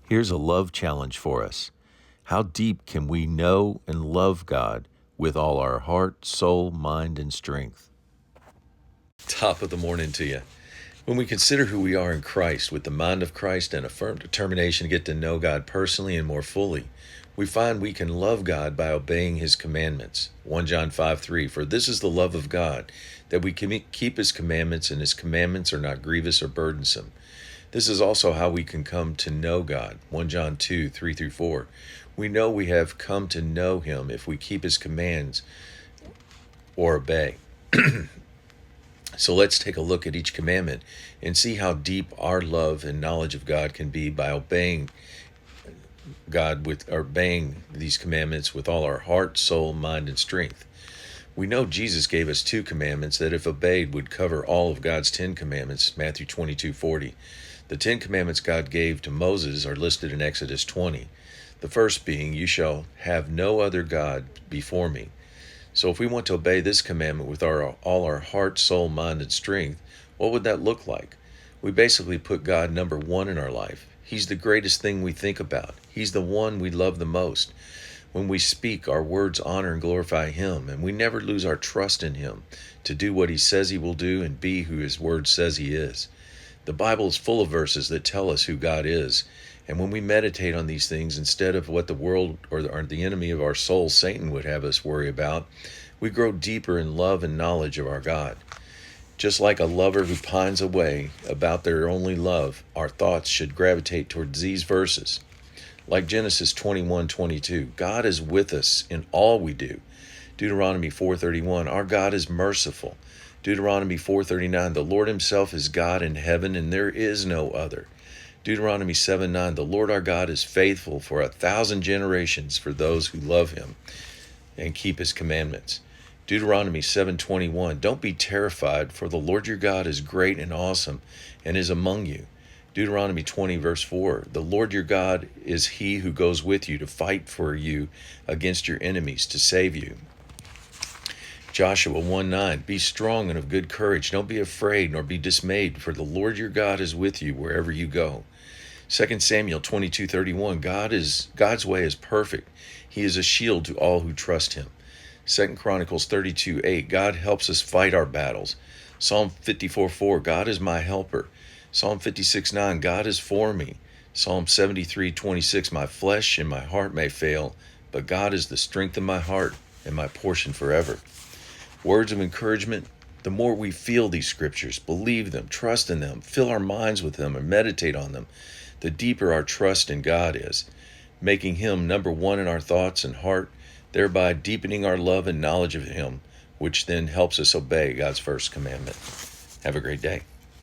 Here's a love challenge for us. How deep can we know and love God with all our heart, soul, mind, and strength? Top of the morning to you. When we consider who we are in Christ with the mind of Christ and a firm determination to get to know God personally and more fully, we find we can love God by obeying His commandments. 1 John 5:3, for this is the love of God, that we can keep His commandments, and His commandments are not grievous or burdensome. This is also how we can come to know God. 1 John 2:3-4. We know we have come to know Him if we keep His commands or obey. So let's take a look at each commandment and see how deep our love and knowledge of God can be by obeying these commandments with all our heart, soul, mind, and strength. We know Jesus gave us two commandments that, if obeyed, would cover all of God's 10 commandments, Matthew 22:40. The 10 commandments God gave to Moses are listed in Exodus 20. The first being, you shall have no other God before me. So if we want to obey this commandment with all our heart, soul, mind, and strength, what would that look like? We basically put God number one in our life. He's the greatest thing we think about. He's the one we love the most. When we speak, our words honor and glorify Him, and we never lose our trust in Him to do what He says He will do and be who His Word says He is. The Bible is full of verses that tell us who God is, and when we meditate on these things instead of what the world or the enemy of our soul, Satan, would have us worry about, we grow deeper in love and knowledge of our God. Just like a lover who pines away about their only love, our thoughts should gravitate towards these verses. Like Genesis 21:22, God is with us in all we do. Deuteronomy 4:31, our God is merciful. Deuteronomy 4:39, the Lord Himself is God in heaven, and there is no other. Deuteronomy 7:9, the Lord our God is faithful for 1,000 generations for those who love Him and keep His commandments. Deuteronomy 7:21, don't be terrified, for the Lord your God is great and awesome and is among you. Deuteronomy 20:4, the Lord your God is He who goes with you to fight for you against your enemies to save you. Joshua 1:9, be strong and of good courage. Don't be afraid nor be dismayed, for the Lord your God is with you wherever you go. 2 Samuel 22:31, God's way is perfect. He is a shield to all who trust Him. 2 Chronicles 32:8, God helps us fight our battles. Psalm 54:4, God is my helper. Psalm 56:9, God is for me. Psalm 73:26, my flesh and my heart may fail, but God is the strength of my heart and my portion forever. Words of encouragement, the more we feel these scriptures, believe them, trust in them, fill our minds with them, and meditate on them, the deeper our trust in God is, making Him number one in our thoughts and heart, thereby deepening our love and knowledge of Him, which then helps us obey God's first commandment. Have a great day.